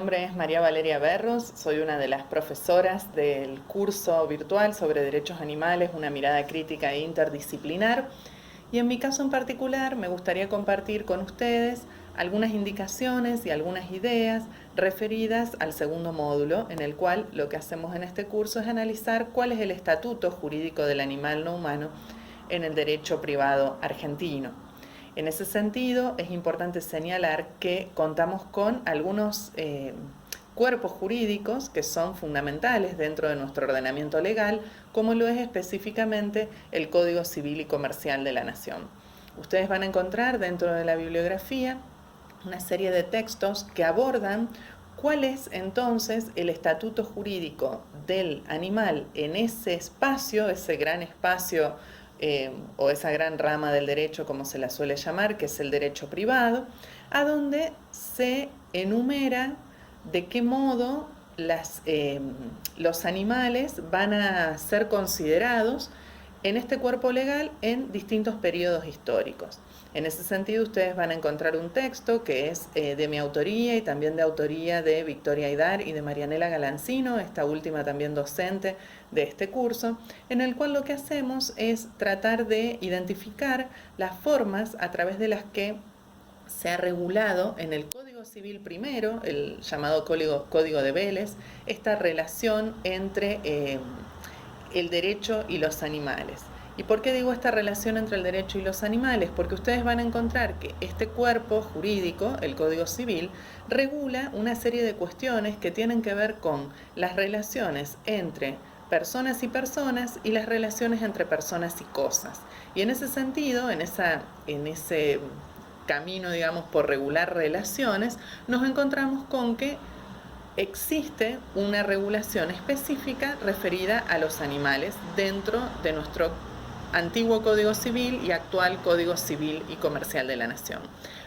nombre es María Valeria Berros, soy una de las profesoras del curso virtual sobre derechos animales, una mirada crítica e interdisciplinar. Y en mi caso en particular me gustaría compartir con ustedes algunas indicaciones y algunas ideas referidas al segundo módulo, en el cual lo que hacemos en este curso es analizar cuál es el estatuto jurídico del animal no humano en el derecho privado argentino. En ese sentido, es importante señalar que contamos con algunos cuerpos jurídicos que son fundamentales dentro de nuestro ordenamiento legal, como lo es específicamente el Código Civil y Comercial de la Nación. Ustedes van a encontrar dentro de la bibliografía una serie de textos que abordan cuál es entonces el estatuto jurídico del animal en ese espacio, ese gran espacio o esa gran rama del derecho, como se la suele llamar, que es el derecho privado, a donde se enumera de qué modo los animales van a ser considerados en este cuerpo legal en distintos periodos históricos. En ese sentido, ustedes van a encontrar un texto que es de mi autoría y también de autoría de Victoria Aydar y de Marianela Galancino, esta última también docente de este curso, en el cual lo que hacemos es tratar de identificar las formas a través de las que se ha regulado en el Código Civil primero, el llamado Código de Vélez, esta relación entre el derecho y los animales. ¿Y por qué digo esta relación entre el derecho y los animales? Porque ustedes van a encontrar que este cuerpo jurídico, el Código Civil, regula una serie de cuestiones que tienen que ver con las relaciones entre personas y las relaciones entre personas y cosas. Y en ese sentido, en ese camino, digamos, por regular relaciones, nos encontramos con que existe una regulación específica referida a los animales dentro de nuestro antiguo Código Civil y actual Código Civil y Comercial de la Nación.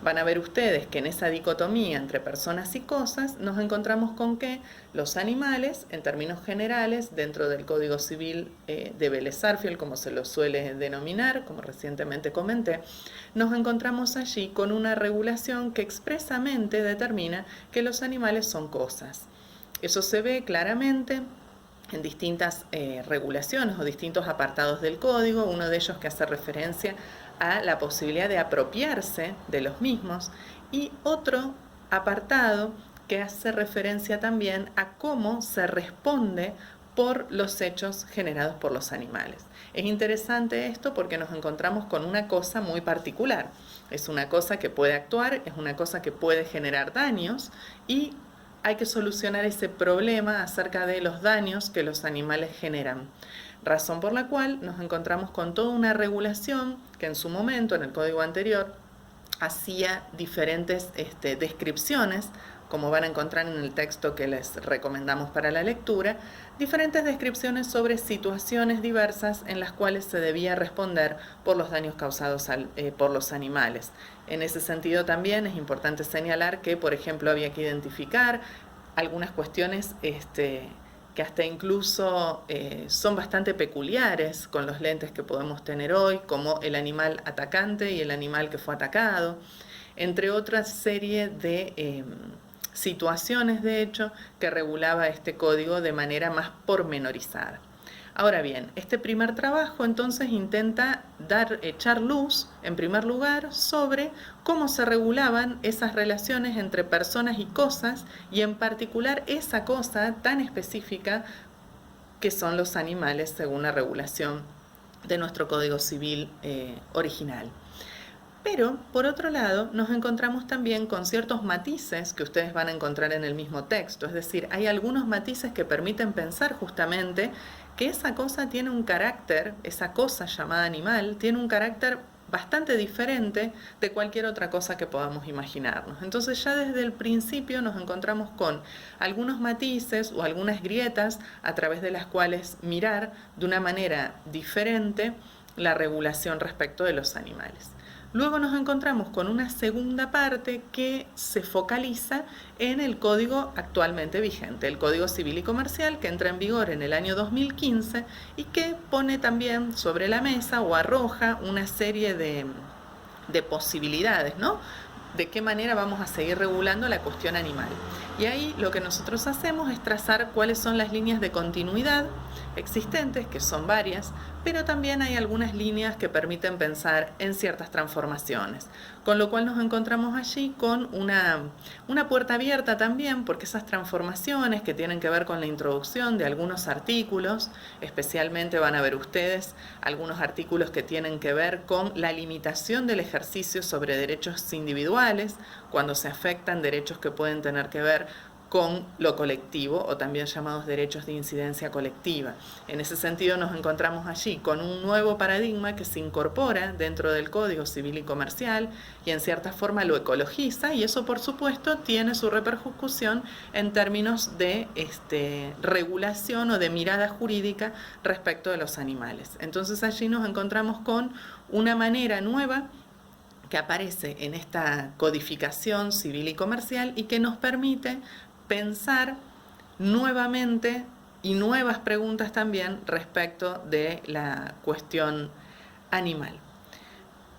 Van a ver ustedes que en esa dicotomía entre personas y cosas nos encontramos con que los animales, en términos generales, dentro del Código Civil de Vélez-Sarsfield, como se lo suele denominar, como recientemente comenté, nos encontramos allí con una regulación que expresamente determina que los animales son cosas. Eso se ve claramente en distintas regulaciones o distintos apartados del código, uno de ellos que hace referencia a la posibilidad de apropiarse de los mismos y otro apartado que hace referencia también a cómo se responde por los hechos generados por los animales. Es interesante esto porque nos encontramos con una cosa muy particular. Es una cosa que puede actuar, es una cosa que puede generar daños y hay que solucionar ese problema acerca de los daños que los animales generan. Razón por la cual nos encontramos con toda una regulación que en su momento, en el código anterior, hacía diferentes descripciones, como van a encontrar en el texto que les recomendamos para la lectura, diferentes descripciones sobre situaciones diversas en las cuales se debía responder por los daños causados por los animales. En ese sentido también es importante señalar que, por ejemplo, había que identificar algunas cuestiones que hasta incluso son bastante peculiares con los lentes que podemos tener hoy, como el animal atacante y el animal que fue atacado, entre otra serie de situaciones, de hecho, que regulaba este código de manera más pormenorizada. Ahora bien, este primer trabajo entonces intenta echar luz, en primer lugar, sobre cómo se regulaban esas relaciones entre personas y cosas, y en particular esa cosa tan específica que son los animales según la regulación de nuestro Código Civil original. Pero, por otro lado, nos encontramos también con ciertos matices que ustedes van a encontrar en el mismo texto. Es decir, hay algunos matices que permiten pensar justamente que esa cosa tiene un carácter, esa cosa llamada animal, tiene un carácter bastante diferente de cualquier otra cosa que podamos imaginarnos. Entonces ya desde el principio nos encontramos con algunos matices o algunas grietas a través de las cuales mirar de una manera diferente la regulación respecto de los animales. Luego nos encontramos con una segunda parte que se focaliza en el código actualmente vigente, el Código Civil y Comercial, que entra en vigor en el año 2015 y que pone también sobre la mesa o arroja una serie de posibilidades, ¿no? De qué manera vamos a seguir regulando la cuestión animal. Y ahí lo que nosotros hacemos es trazar cuáles son las líneas de continuidad existentes, que son varias, pero también hay algunas líneas que permiten pensar en ciertas transformaciones. Con lo cual nos encontramos allí con una puerta abierta también, porque esas transformaciones que tienen que ver con la introducción de algunos artículos, especialmente van a ver ustedes algunos artículos que tienen que ver con la limitación del ejercicio sobre derechos individuales, cuando se afectan derechos que pueden tener que ver con lo colectivo o también llamados derechos de incidencia colectiva. En ese sentido nos encontramos allí con un nuevo paradigma que se incorpora dentro del Código Civil y Comercial y en cierta forma lo ecologiza, y eso por supuesto tiene su repercusión en términos de regulación o de mirada jurídica respecto de los animales. Entonces allí nos encontramos con una manera nueva que aparece en esta codificación civil y comercial y que nos permite pensar nuevamente y nuevas preguntas también respecto de la cuestión animal.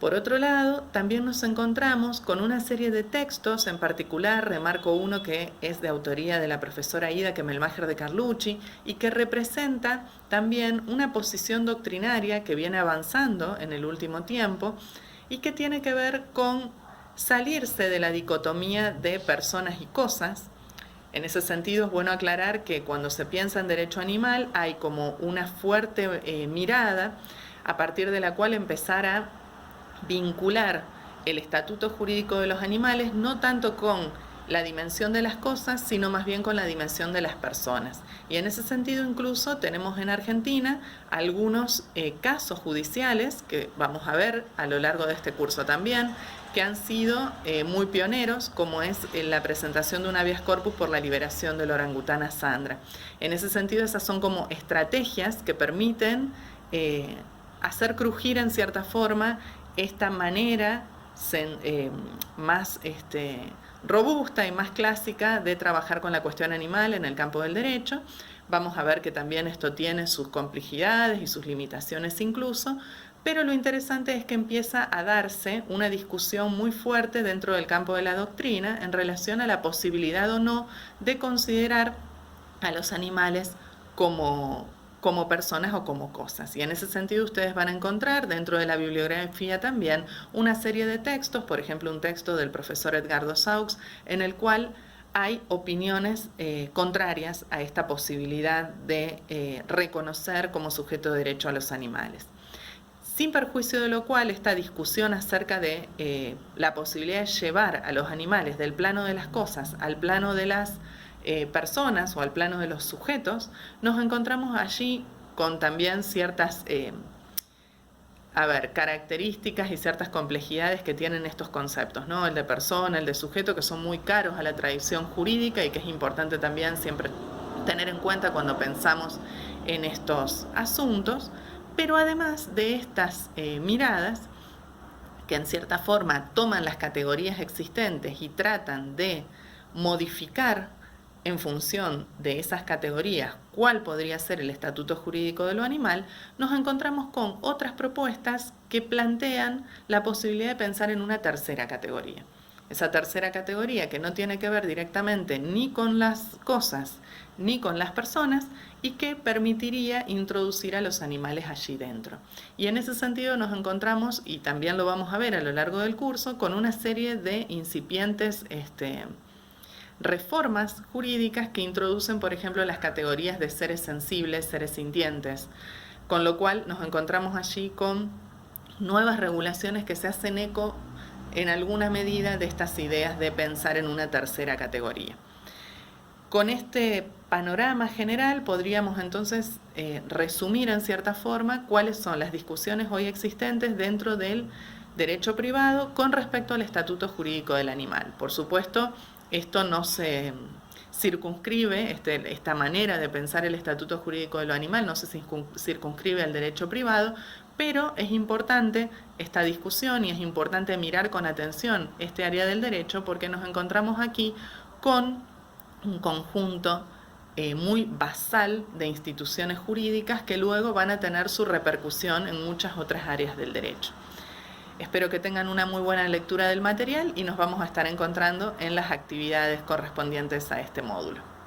Por otro lado, también nos encontramos con una serie de textos, en particular remarco uno que es de autoría de la profesora Ida Kemmelmacher de Carlucci y que representa también una posición doctrinaria que viene avanzando en el último tiempo y que tiene que ver con salirse de la dicotomía de personas y cosas. En ese sentido es bueno aclarar que cuando se piensa en derecho animal hay como una fuerte mirada a partir de la cual empezar a vincular el estatuto jurídico de los animales no tanto con la dimensión de las cosas, sino más bien con la dimensión de las personas. Y en ese sentido incluso tenemos en Argentina algunos casos judiciales que vamos a ver a lo largo de este curso también, que han sido muy pioneros, como es la presentación de un habeas corpus por la liberación de la orangutana Sandra. En ese sentido, esas son como estrategias que permiten hacer crujir en cierta forma esta manera más robusta y más clásica de trabajar con la cuestión animal en el campo del derecho. Vamos a ver que también esto tiene sus complejidades y sus limitaciones incluso, pero lo interesante es que empieza a darse una discusión muy fuerte dentro del campo de la doctrina en relación a la posibilidad o no de considerar a los animales como personas o como cosas. Y en ese sentido ustedes van a encontrar dentro de la bibliografía también una serie de textos, por ejemplo un texto del profesor Edgardo Saux, en el cual hay opiniones contrarias a esta posibilidad de reconocer como sujeto de derecho a los animales. Sin perjuicio de lo cual, esta discusión acerca de la posibilidad de llevar a los animales del plano de las cosas al plano de las personas o al plano de los sujetos, nos encontramos allí con también ciertas características y ciertas complejidades que tienen estos conceptos, ¿no? El de persona, el de sujeto, que son muy caros a la tradición jurídica y que es importante también siempre tener en cuenta cuando pensamos en estos asuntos. Pero además de estas miradas, que en cierta forma toman las categorías existentes y tratan de modificar en función de esas categorías cuál podría ser el estatuto jurídico de lo animal, nos encontramos con otras propuestas que plantean la posibilidad de pensar en una tercera categoría. Esa tercera categoría que no tiene que ver directamente ni con las cosas ni con las personas y que permitiría introducir a los animales allí dentro. Y en ese sentido nos encontramos, y también lo vamos a ver a lo largo del curso, con una serie de incipientes reformas jurídicas que introducen, por ejemplo, las categorías de seres sensibles, seres sintientes, con lo cual nos encontramos allí con nuevas regulaciones que se hacen eco en alguna medida de estas ideas de pensar en una tercera categoría. Con este panorama general podríamos entonces resumir en cierta forma cuáles son las discusiones hoy existentes dentro del derecho privado con respecto al estatuto jurídico del animal. Por supuesto, esto no se circunscribe, esta manera de pensar el estatuto jurídico de lo animal no se circunscribe al derecho privado, pero es importante esta discusión y es importante mirar con atención este área del derecho porque nos encontramos aquí con un conjunto muy basal de instituciones jurídicas que luego van a tener su repercusión en muchas otras áreas del derecho. Espero que tengan una muy buena lectura del material y nos vamos a estar encontrando en las actividades correspondientes a este módulo.